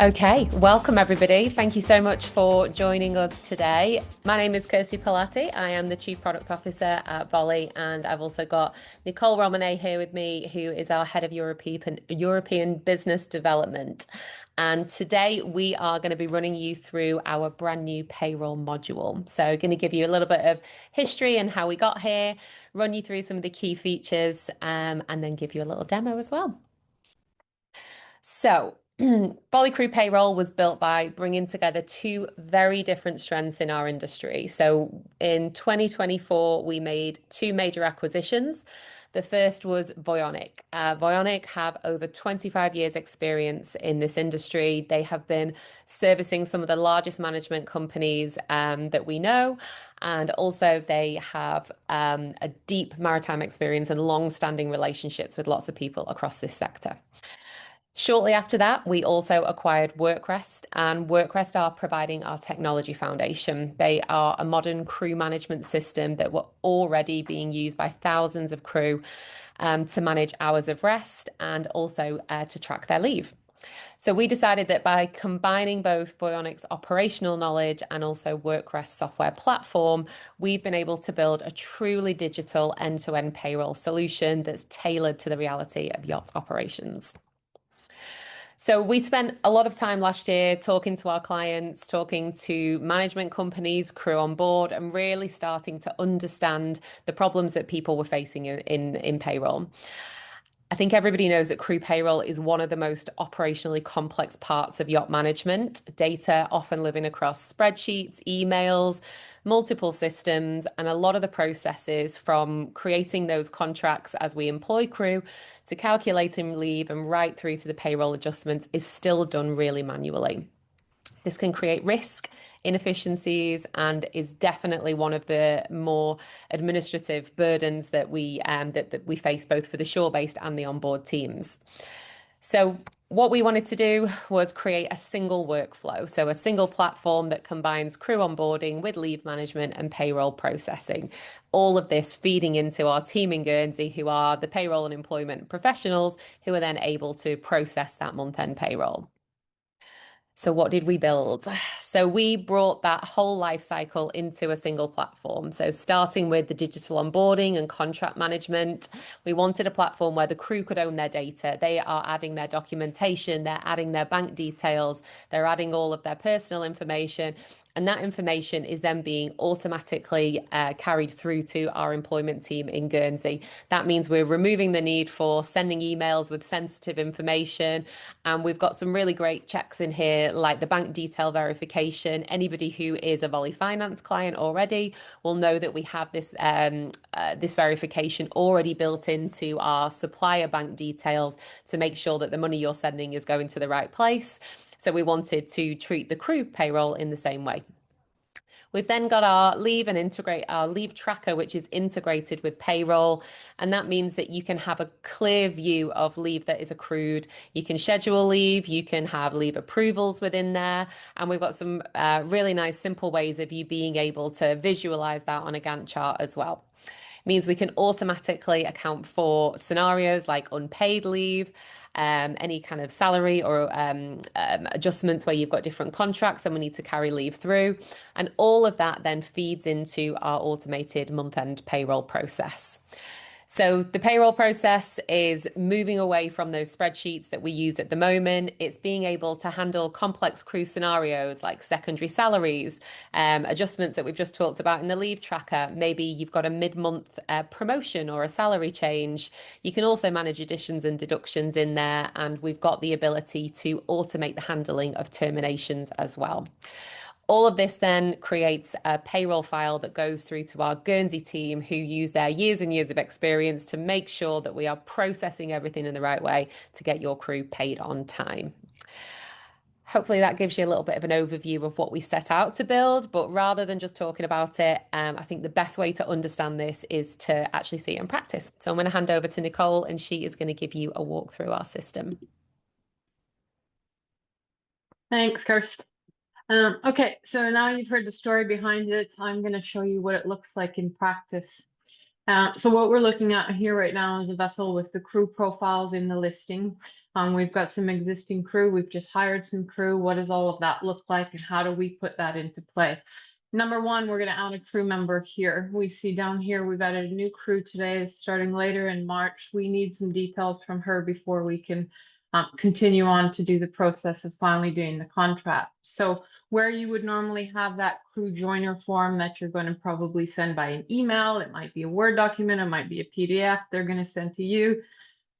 Okay, welcome everybody. Thank you so much for joining us today. My name is Kirstie Pilatti. I am the Chief Product Officer at Voly, and I've also got Nicole Romanet here with me, who is our Head of European Business Development. And today we are going to be running you through our brand new payroll module. So going to give you a little bit of history and how we got here, run you through some of the key features, and then give you a little demo as well. So Voly Crew Payroll was built by bringing together two very different strengths in our industry. So in 2024, we made two major acquisitions. The first was Voyonic. Voyonic have over 25 years experience in this industry. They have been servicing some of the largest management companies that we know. And also they have a deep maritime experience and long-standing relationships with lots of people across this sector. Shortly after that, we also acquired WorkRest, and WorkRest are providing our technology foundation. They are a modern crew management system that were already being used by thousands of crew to manage hours of rest and also to track their leave. So we decided that by combining both Voyonic's operational knowledge and also WorkRest software platform, we've been able to build a truly digital end-to-end payroll solution that's tailored to the reality of yacht operations. So we spent a lot of time last year talking to our clients, talking to management companies, crew on board, and really starting to understand the problems that people were facing in payroll. I think everybody knows that crew payroll is one of the most operationally complex parts of yacht management. Data often living across spreadsheets, emails, multiple systems, and a lot of the processes from creating those contracts as we employ crew to calculating leave and right through to the payroll adjustments is still done really manually. This can create risk, inefficiencies, and is definitely one of the more administrative burdens that we face both for the shore-based and the onboard teams. So what we wanted to do was create a single workflow, so a single platform that combines crew onboarding with leave management and payroll processing. All of this feeding into our team in Guernsey, who are the payroll and employment professionals, who are then able to process that month-end payroll. So what did we build? So we brought that whole life cycle into a single platform. So starting with the digital onboarding and contract management, we wanted a platform where the crew could own their data. They are adding their documentation, they're adding their bank details, they're adding all of their personal information. And that information is then being automatically carried through to our employment team in Guernsey. That means we're removing the need for sending emails with sensitive information. And we've got some really great checks in here, like the bank detail verification. Anybody who is a Voly Finance client already will know that we have this, this verification already built into our supplier bank details to make sure that the money you're sending is going to the right place. So we wanted to treat the crew payroll in the same way. We've then got our leave and integrate our leave tracker, which is integrated with payroll. And that means that you can have a clear view of leave that is accrued. You can schedule leave, you can have leave approvals within there. And we've got some really nice, simple ways of you being able to visualize that on a Gantt chart as well. Means we can automatically account for scenarios like unpaid leave, any kind of salary or adjustments where you've got different contracts and we need to carry leave through. And all of that then feeds into our automated month-end payroll process. So the payroll process is moving away from those spreadsheets that we use at the moment. It's being able to handle complex crew scenarios like secondary salaries, adjustments that we've just talked about in the leave tracker. Maybe you've got a mid-month promotion or a salary change. You can also manage additions and deductions in there. And we've got the ability to automate the handling of terminations as well. All of this then creates a payroll file that goes through to our Guernsey team, who use their years and years of experience to make sure that we are processing everything in the right way to get your crew paid on time. Hopefully that gives you a little bit of an overview of what we set out to build, but rather than just talking about it, I think the best way to understand this is to actually see it in practice. So I'm going to hand over to Nicole, and she is going to give you a walk through our system. Thanks, Kirstie. Okay, so now you've heard the story behind it. I'm going to show you what it looks like in practice. So what we're looking at here right now is a vessel with the crew profiles in the listing. We've got some existing crew. We've just hired some crew. What does all of that look like, and how do we put that into play? Number one, we're going to add a crew member here. We see down here we've added a new crew today, starting later in March. We need some details from her before we can continue on to do the process of finally doing the contract. So where you would normally have that crew joiner form that you're going to probably send by an email, it might be a Word document, it might be a PDF they're going to send to you,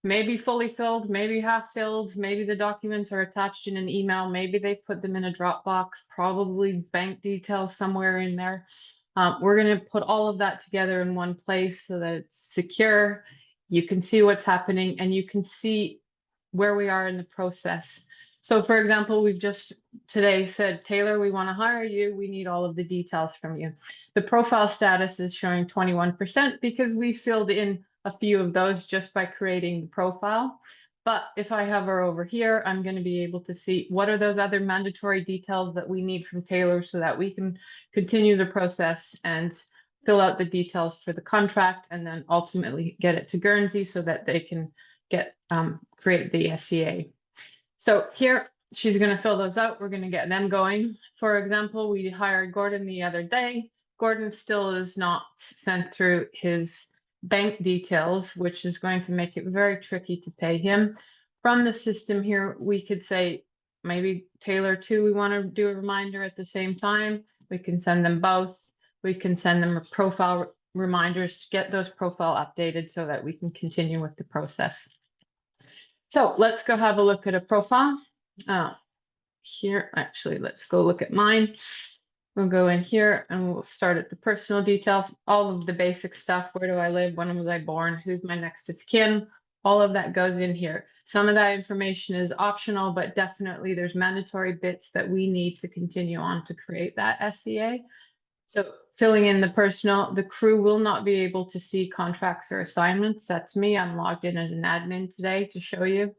maybe fully filled, maybe half filled, maybe the documents are attached in an email, maybe they've put them in a Dropbox, probably bank details somewhere in there. We're going to put all of that together in one place so that it's secure. You can see what's happening and you can see where we are in the process. So for example, we've just today said, Taylor, we want to hire you. We need all of the details from you. The profile status is showing 21% because we filled in a few of those just by creating the profile. But if I hover over here, I'm going to be able to see what are those other mandatory details that we need from Taylor so that we can continue the process and fill out the details for the contract and then ultimately get it to Guernsey so that they can get create the SCA. So here she's going to fill those out. We're going to get them going. For example, we hired Gordon the other day. Gordon still is not sent through his bank details, which is going to make it very tricky to pay him. From the system here, we could say maybe Taylor too, we want to do a reminder at the same time. We can send them both. We can send them a profile reminders to get those profile updated so that we can continue with the process. So let's go have a look at a profile. Here, actually, let's go look at mine. We'll go in here and we'll start at the personal details, all of the basic stuff. Where do I live? When was I born? Who's my next of kin? All of that goes in here. Some of that information is optional, but definitely there's mandatory bits that we need to continue on to create that SCA. So filling in the personal, the crew will not be able to see contracts or assignments. That's me. I'm logged in as an admin today to show you.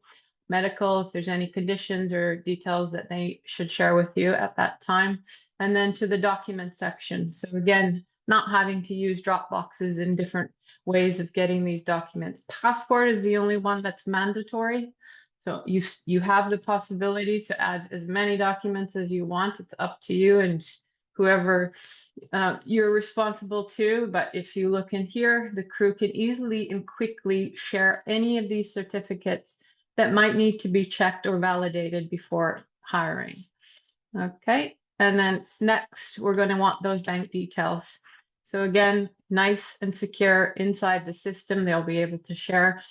Medical, if there's any conditions or details that they should share with you at that time. And then to the document section. So again, not having to use Dropboxes in different ways of getting these documents. Passport is the only one that's mandatory. So you have the possibility to add as many documents as you want. It's up to you and whoever you're responsible to. But if you look in here, the crew can easily and quickly share any of these certificates that might need to be checked or validated before hiring. Okay, and then next, we're going to want those bank details. So again, nice and secure inside the system, they'll be able to share.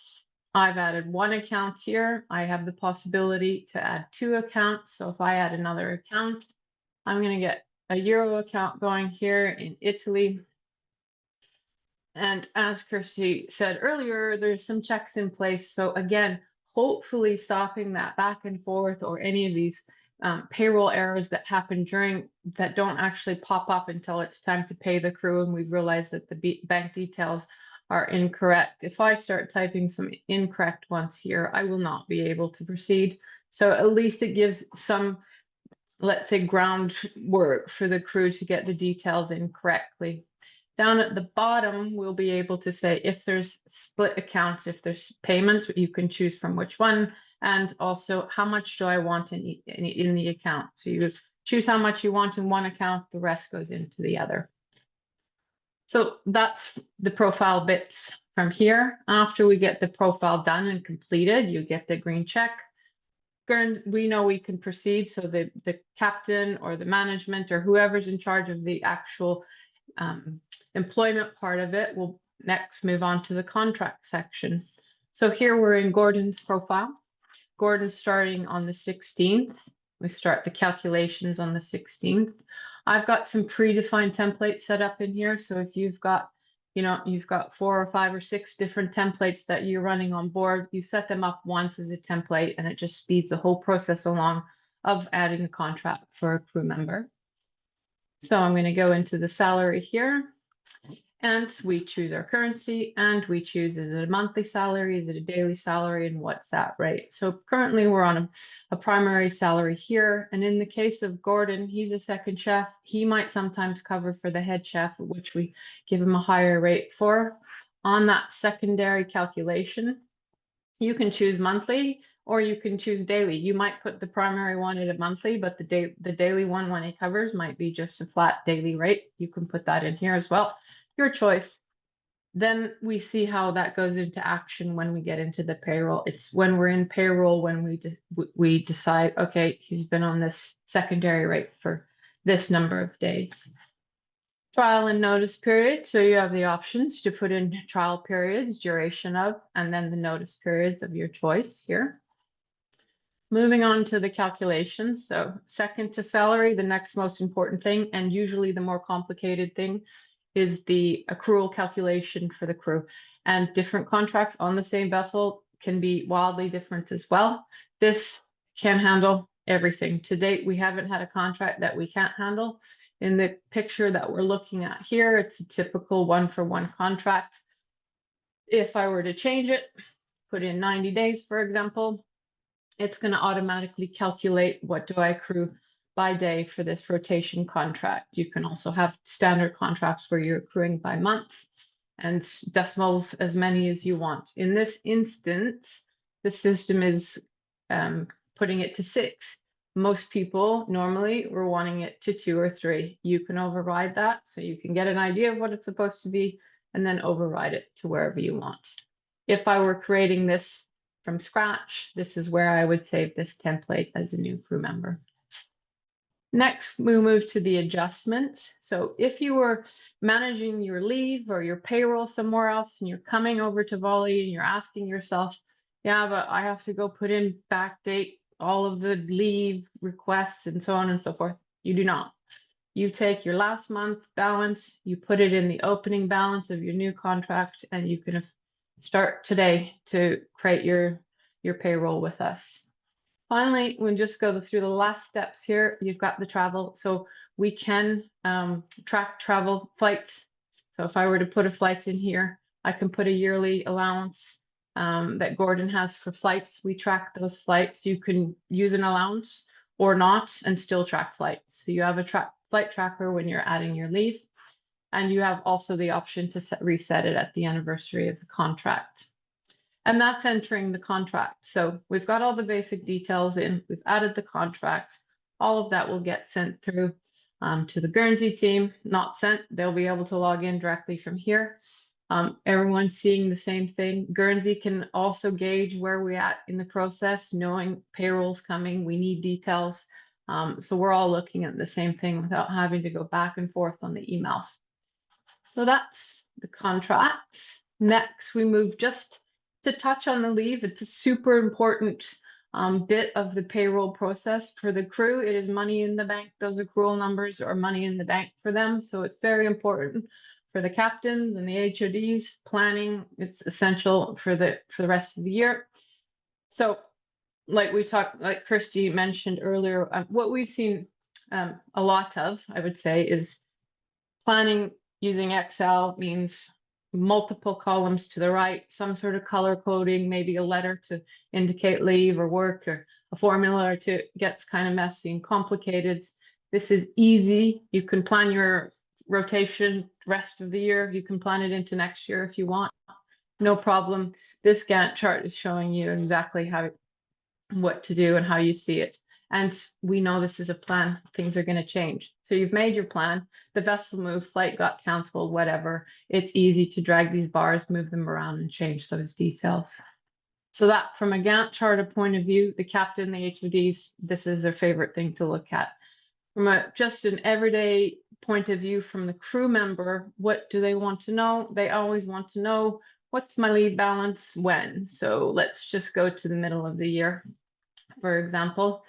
I've added one account here. I have the possibility to add two accounts. So if I add another account, I'm going to get a Euro account going here in Italy. And as Kirstie said earlier, there's some checks in place. So again, hopefully stopping that back and forth or any of these payroll errors that happen during that don't actually pop up until it's time to pay the crew and we've realized that the bank details are incorrect. If I start typing some incorrect ones here, I will not be able to proceed. So at least it gives some, let's say, groundwork for the crew to get the details in correctly. Down at the bottom, we'll be able to say if there's split accounts, if there's payments, you can choose from which one, and also how much do I want in the account. So you choose how much you want in one account, the rest goes into the other. So that's the profile bits from here. After we get the profile done and completed, you get the green check. We know we can proceed. So the captain or the management or whoever's in charge of the actual employment part of it will next move on to the contract section. So here we're in Gordon's profile. Gordon's starting on the 16th. We start the calculations on the 16th. I've got some predefined templates set up in here. So if you've got, you've got 4 or 5 or 6 different templates that you're running on board, you set them up once as a template and it just speeds the whole process along of adding a contract for a crew member. So I'm going to go into the salary here and we choose our currency and we choose, is it a monthly salary? Is it a daily salary? And what's that rate? So currently we're on a primary salary here. And in the case of Gordon, he's a second chef. He might sometimes cover for the head chef, which we give him a higher rate for. On that secondary calculation, you can choose monthly or you can choose daily. You might put the primary one at a monthly, but the daily one when it covers might be just a flat daily rate. You can put that in here as well. Your choice. Then we see how that goes into action when we get into the payroll. It's when we're in payroll when we decide, okay, he's been on this secondary rate for this number of days. Trial and notice period. So you have the options to put in trial periods, duration of, and then the notice periods of your choice here. Moving on to the calculations. So second to salary, the next most important thing, and usually the more complicated thing, is the accrual calculation for the crew. And different contracts on the same vessel can be wildly different as well. This can handle everything. To date, we haven't had a contract that we can't handle. In the picture that we're looking at here, it's a typical one-for-one contract. If I were to change it, put in 90 days, for example, it's going to automatically calculate what do I accrue by day for this rotation contract. You can also have standard contracts where you're accruing by month and decimals as many as you want. In this instance, the system is putting it to 6. Most people normally were wanting it to 2 or 3. You can override that so you can get an idea of what it's supposed to be and then override it to wherever you want. If I were creating this from scratch, this is where I would save this template as a new crew member. Next, we move to the adjustment. So if you were managing your leave or your payroll somewhere else and you're coming over to Voly and you're asking yourself, yeah, but I have to go put in backdate all of the leave requests and so on and so forth. You do not. You take your last month balance, you put it in the opening balance of your new contract, and you can start today to create your payroll with us. Finally, we'll just go through the last steps here. You've got the travel. So we can track travel flights. So if I were to put a flight in here, I can put a yearly allowance that Gordon has for flights. We track those flights. You can use an allowance or not and still track flights. So you have a flight tracker when you're adding your leave. And you have also the option to reset it at the anniversary of the contract. And that's entering the contract. So we've got all the basic details in, we've added the contract. All of that will get sent through to the Guernsey team, not sent. They'll be able to log in directly from here. Everyone's seeing the same thing. Guernsey can also gauge where we're at in the process, knowing payroll's coming, we need details. So we're all looking at the same thing without having to go back and forth on the emails. So that's the contracts. Next, we move just to touch on the leave. It's a super important bit of the payroll process for the crew. It is money in the bank. Those accrual numbers are money in the bank for them. So it's very important for the captains and the HODs planning. It's essential for the rest of the year. So like Kirstie mentioned earlier, what we've seen a lot of, I would say, is planning using Excel means multiple columns to the right, some sort of color coding, maybe a letter to indicate leave or work, or a formula or two. It gets kind of messy and complicated. This is easy. You can plan your rotation rest of the year. You can plan it into next year if you want. No problem. This Gantt chart is showing you exactly what to do and how you see it. And we know this is a plan. Things are going to change. So you've made your plan. The vessel moved, flight got canceled, whatever. It's easy to drag these bars, move them around and change those details. So that from a Gantt chart point of view, the captain, the HODs, this is their favorite thing to look at. From just an everyday point of view from the crew member, what do they want to know? They always want to know, what's my leave balance when? So let's just go to the middle of the year, for example.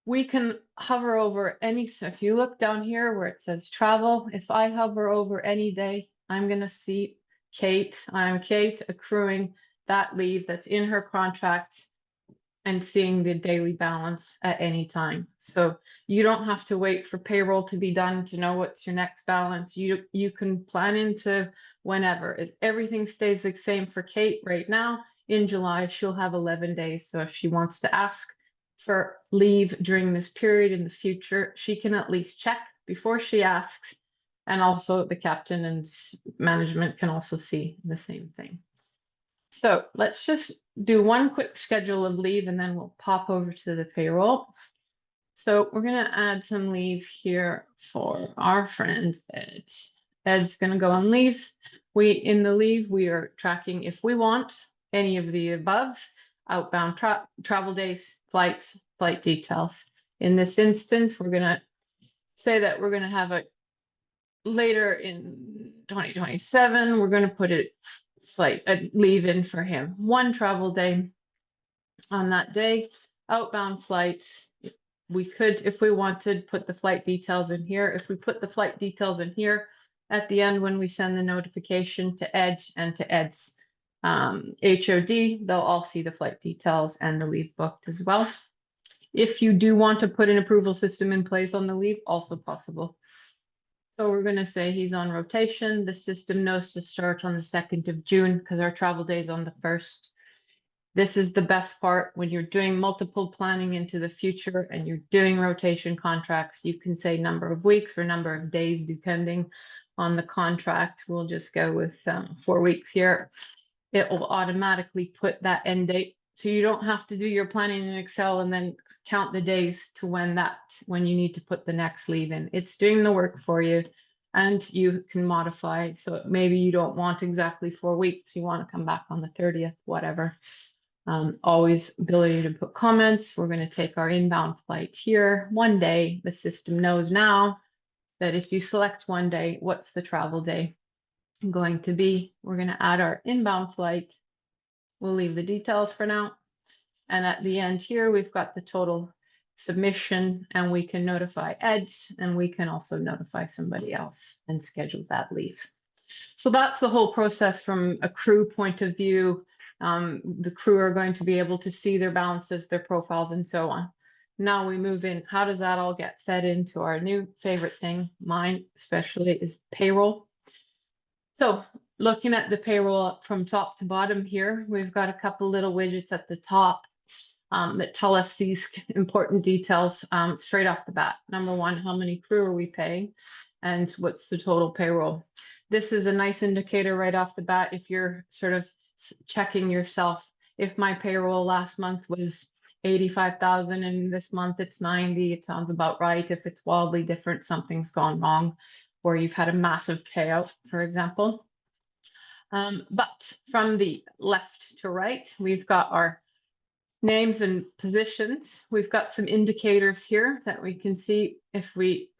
We can hover over any, so if you look down here where it says travel, if I hover over any day, I'm going to see Kate. I'm Kate accruing that leave that's in her contract and seeing the daily balance at any time. So you don't have to wait for payroll to be done to know what's your next balance. You can plan into whenever. If everything stays the same for Kate right now, in July, she'll have 11 days. So if she wants to ask for leave during this period in the future, she can at least check before she asks, And also the captain and management can also see the same thing. So let's just do one quick schedule of leave and then we'll pop over to the payroll. So we're going to add some leave here for our friend Ed. Ed's going to go on leave. In the leave, we are tracking if we want any of the above, outbound travel days, flights, flight details. In this instance, we're going to say that we're going to have a later in 2027, we're going to put a leave in for him. One travel day on that day, outbound flights. We could, if we wanted, put the flight details in here. If we put the flight details in here at the end when we send the notification to Ed and to Ed's HOD, they'll all see the flight details and the leave booked as well. If you do want to put an approval system in place on the leave, also possible. So we're going to say he's on rotation. The system knows to start on the 2nd of June because our travel day is on the 1st. This is the best part when you're doing multiple planning into the future and you're doing rotation contracts. You can say number of weeks or number of days, depending on the contract. We'll just go with 4 weeks here. It will automatically put that end date. So you don't have to do your planning in Excel and then count the days to when you need to put the next leave in. It's doing the work for you and you can modify. So maybe you don't want exactly 4 weeks. You want to come back on the 30th, whatever. Always ability to put comments. We're going to take our inbound flight here. 1 day, the system knows now that if you select 1 day, what's the travel day going to be? We're going to add our inbound flight. We'll leave the details for now. And at the end here, we've got the total submission and we can notify Ed and we can also notify somebody else and schedule that leave. So that's the whole process from a crew point of view. The crew are going to be able to see their balances, their profiles, and so on. Now we move in. How does that all get fed into our new favorite thing? Mine especially is payroll. So looking at the payroll from top to bottom here, we've got a couple little widgets at the top that tell us these important details straight off the bat. Number one, how many crew are we paying? And what's the total payroll? This is a nice indicator right off the bat if you're sort of checking yourself. If my payroll last month was 85,000 and this month it's 90, it sounds about right. If it's wildly different, something's gone wrong, or you've had a massive payout, for example. But from the left to right, we've got our names and positions. We've got some indicators here that we can see. If we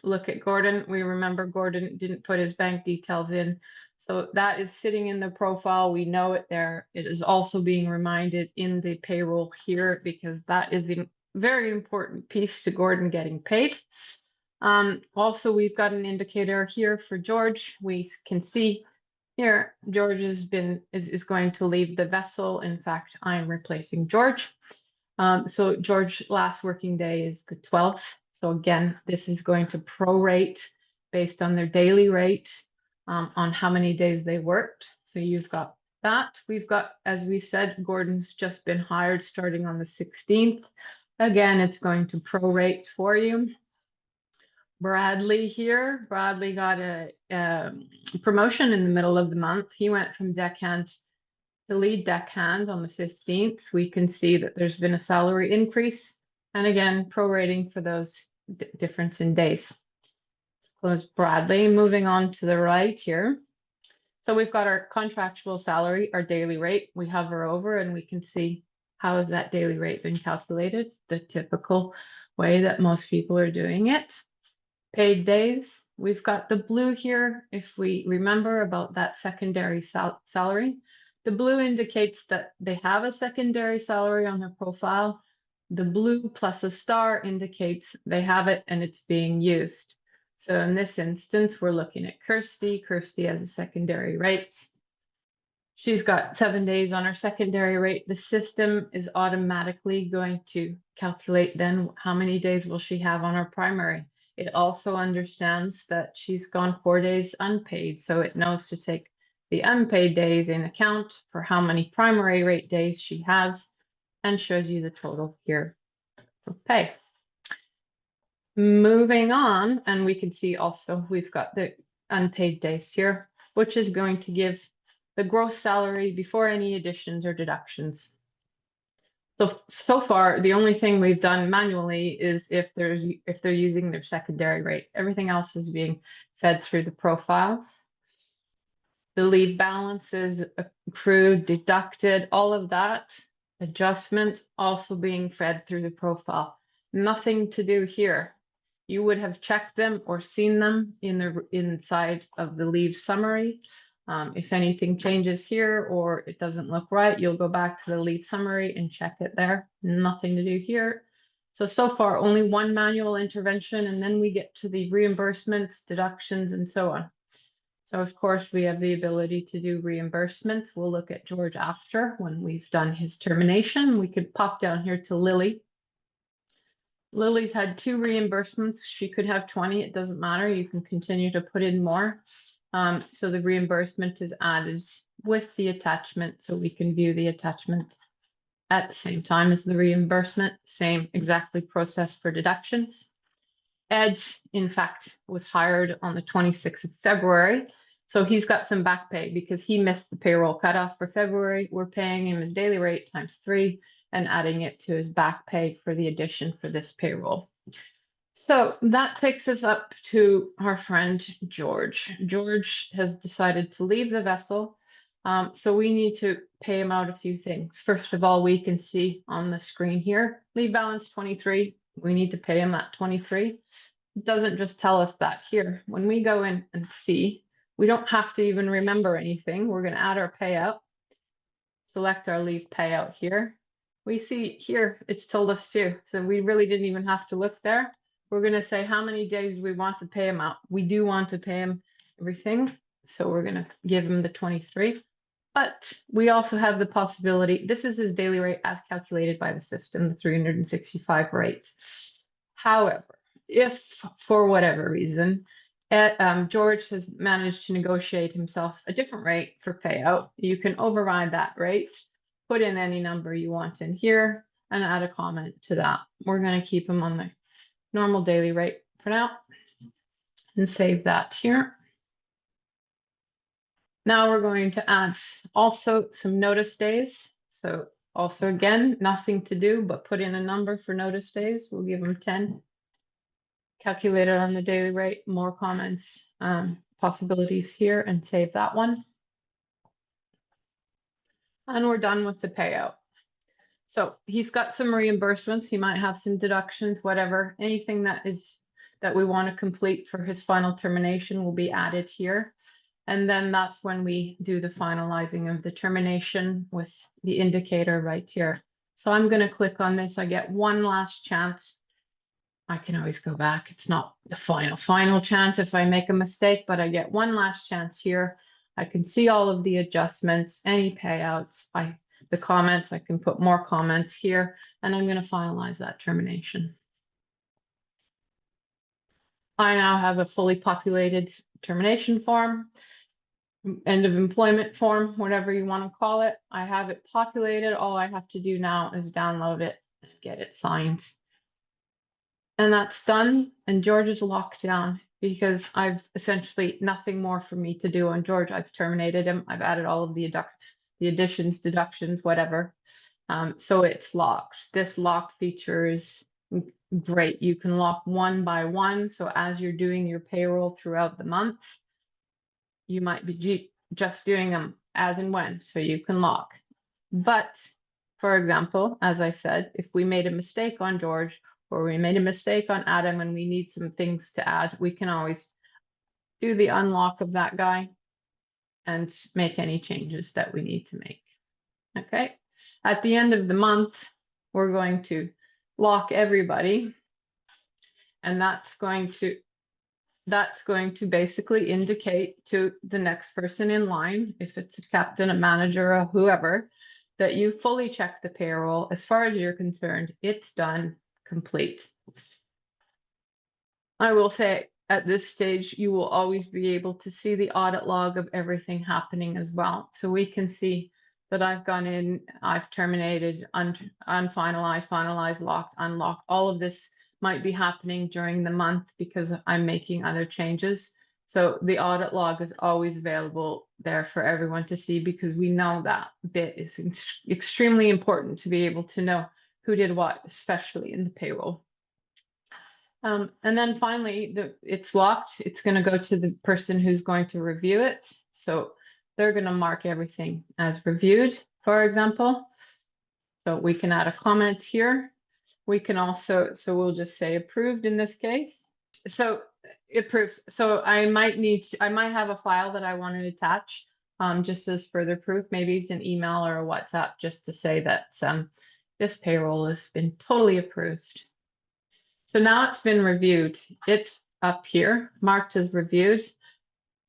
look at Gordon, we remember Gordon didn't put his bank details in. So that is sitting in the profile. We know it there. It is also being reminded in the payroll here because that is a very important piece to Gordon getting paid. Also, we've got an indicator here for George. We can see here, George is going to leave the vessel. In fact, I'm replacing George. So George last working day is the 12th. So again, this is going to prorate based on their daily rate on how many days they worked. So you've got that. We've got, as we said, Gordon's just been hired starting on the 16th. Again, it's going to prorate for you. Bradley here. Bradley got a promotion in the middle of the month. He went from deckhand to lead deckhand on the 15th. We can see that there's been a salary increase. And again, prorating for those difference in days. Let's close Bradley. Moving on to the right here. So we've got our contractual salary, our daily rate. We hover over and we can see how has that daily rate been calculated, the typical way that most people are doing it. Paid days, we've got the blue here. If we remember about that secondary salary, the blue indicates that they have a secondary salary on their profile. The blue plus a star indicates they have it and it's being used. So in this instance, we're looking at Kirstie. Kirstie has a secondary rate. She's got 7 days on her secondary rate. The system is automatically going to calculate then how many days will she have on her primary. It also understands that she's gone 4 days unpaid, so it knows to take the unpaid days in account for how many primary rate days she has and shows you the total here for pay. Moving on, and we can see also we've got the unpaid days here, which is going to give the gross salary before any additions or deductions. So far, the only thing we've done manually is if they're using their secondary rate. Everything else is being fed through the profiles. The leave balances, accrued, deducted, all of that, adjustment also being fed through the profile. Nothing to do here. You would have checked them or seen them in the inside of the leave summary. If anything changes here or it doesn't look right, you'll go back to the leave summary and check it there. Nothing to do here. So far, only one manual intervention, and then we get to the reimbursements, deductions, and so on. So of course, we have the ability to do reimbursements. We'll look at George after when we've done his termination. We could pop down here to Lily. Lily's had 2 reimbursements. She could have 20. It doesn't matter. You can continue to put in more. So the reimbursement is added with the attachment, so we can view the attachment at the same time as the reimbursement. Same exactly process for deductions. Ed, in fact, was hired on the 26th of February. So he's got some back pay because he missed the payroll cutoff for February. We're paying him his daily rate times 3 and adding it to his back pay for the addition for this payroll. So that takes us up to our friend George. George has decided to leave the vessel. So we need to pay him out a few things. First of all, we can see on the screen here, leave balance 23. We need to pay him that 23. It doesn't just tell us that here. When we go in and see, we don't have to even remember anything. We're going to add our payout, select our leave payout here. We see here, it's told us to, so we really didn't even have to look there. We're going to say how many days we want to pay him out. We do want to pay him everything, so we're going to give him the 23. But we also have the possibility, this is his daily rate as calculated by the system, the 365 rate. However, if for whatever reason, George has managed to negotiate himself a different rate for payout, you can override that rate, put in any number you want in here, and add a comment to that. We're going to keep him on the normal daily rate for now and save that here. Now we're going to add also some notice days. So also again, nothing to do but put in a number for notice days. We'll give them 10. Calculate it on the daily rate, more comments, possibilities here, and save that one. And we're done with the payout. So he's got some reimbursements. He might have some deductions, whatever, anything that we want to complete for his final termination will be added here. And then that's when we do the finalizing of the termination with the indicator right here. So I'm going to click on this. I get one last chance. I can always go back. It's not the final chance if I make a mistake, but I get one last chance here. I can see all of the adjustments, any payouts, the comments, I can put more comments here, and I'm going to finalize that termination. I now have a fully populated termination form, end of employment form, whatever you want to call it. I have it populated. All I have to do now is download it and get it signed. And that's done. And George is locked down because I've essentially nothing more for me to do on George. I've terminated him. I've added all of the additions, deductions, whatever. So it's locked. This lock feature is great. You can lock one by one. So as you're doing your payroll throughout the month, you might be just doing them as and when, so you can lock. But for example, as I said, if we made a mistake on George or we made a mistake on Adam and we need some things to add, we can always do the unlock of that guy and make any changes that we need to make. Okay. At the end of the month, we're going to lock everybody, and that's going to basically indicate to the next person in line, if it's a captain, a manager, or whoever, that you fully checked the payroll. As far as you're concerned, it's done, complete. I will say at this stage, you will always be able to see the audit log of everything happening as well. So we can see that I've gone in, I've terminated, unfinalized, finalized, locked, unlocked, all of this might be happening during the month because I'm making other changes. So the audit log is always available there for everyone to see because we know that bit is extremely important to be able to know who did what, especially in the payroll. And then finally, it's locked. It's going to go to the person who's going to review it. So they're going to mark everything as reviewed, for example. So we can add a comment here. We can also, so we'll just say approved in this case. So approved. So I might have a file that I want to attach just as further proof. Maybe it's an email or a WhatsApp just to say that this payroll has been totally approved. So now it's been reviewed. It's up here, marked as reviewed.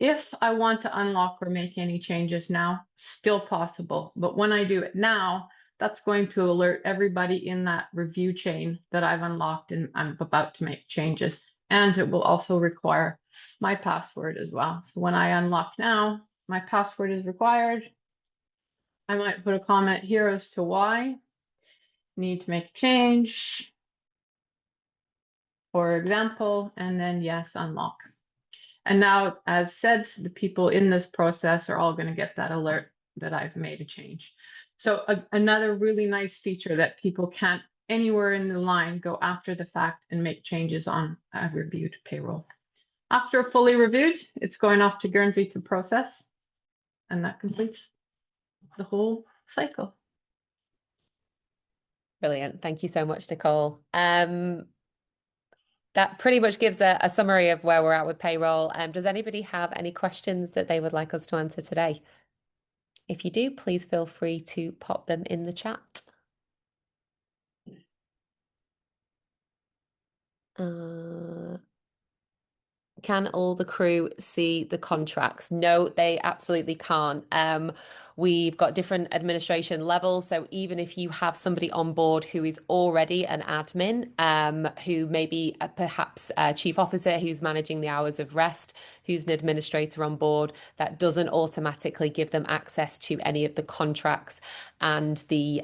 If I want to unlock or make any changes now, still possible. But when I do it now, that's going to alert everybody in that review chain that I've unlocked and I'm about to make changes. And it will also require my password as well. So when I unlock now, my password is required. I might put a comment here as to why. Need to make a change, for example, and then yes, unlock. And now, as said, the people in this process are all going to get that alert that I've made a change. So another really nice feature that people can't anywhere in the line go after the fact and make changes on a reviewed payroll. After fully reviewed, it's going off to Guernsey to process, and that completes the whole cycle. Brilliant. Thank you so much, Nicole. That pretty much gives a summary of where we're at with payroll. Does anybody have any questions that they would like us to answer today? If you do, please feel free to pop them in the chat. Can all the crew see the contracts? No, they absolutely can't. We've got different administration levels. So even if you have somebody on board who is already an admin, who may be perhaps a chief officer who's managing the hours of rest, who's an administrator on board, that doesn't automatically give them access to any of the contracts and the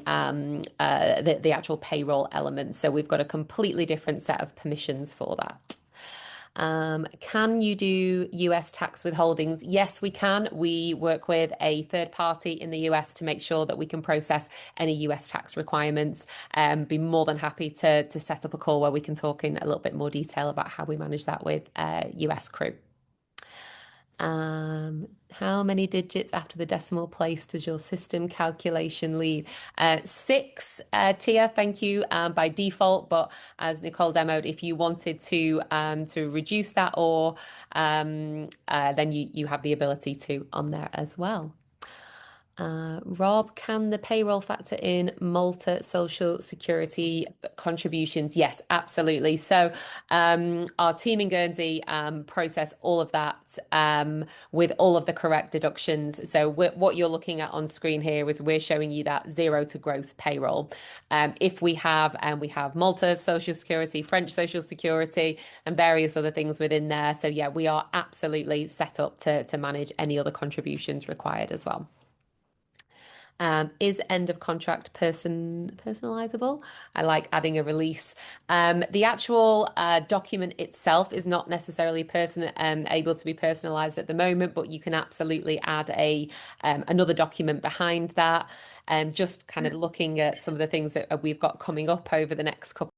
actual payroll elements. So we've got a completely different set of permissions for that. Can you do US tax withholdings? Yes, we can. We work with a third party in the US to make sure that we can process any US tax requirements. Be more than happy to set up a call where we can talk in a little bit more detail about how we manage that with US crew. How many digits after the decimal place does your system calculation leave? 6, Tia, thank you, by default. But as Nicole demoed, if you wanted to reduce that or then you have the ability to on there as well. Rob, can the payroll factor in Malta social security contributions? Yes, absolutely. So our team in Guernsey process all of that with all of the correct deductions. So what you're looking at on screen here is we're showing you that zero to gross payroll. If we have Malta social security, French social security, and various other things within there. So yeah, we are absolutely set up to manage any other contributions required as well. Is end of contract personalizable? I like adding a release. The actual document itself is not necessarily able to be personalized at the moment, but you can absolutely add another document behind that. Just kind of looking at some of the things that we've got coming up over the next couple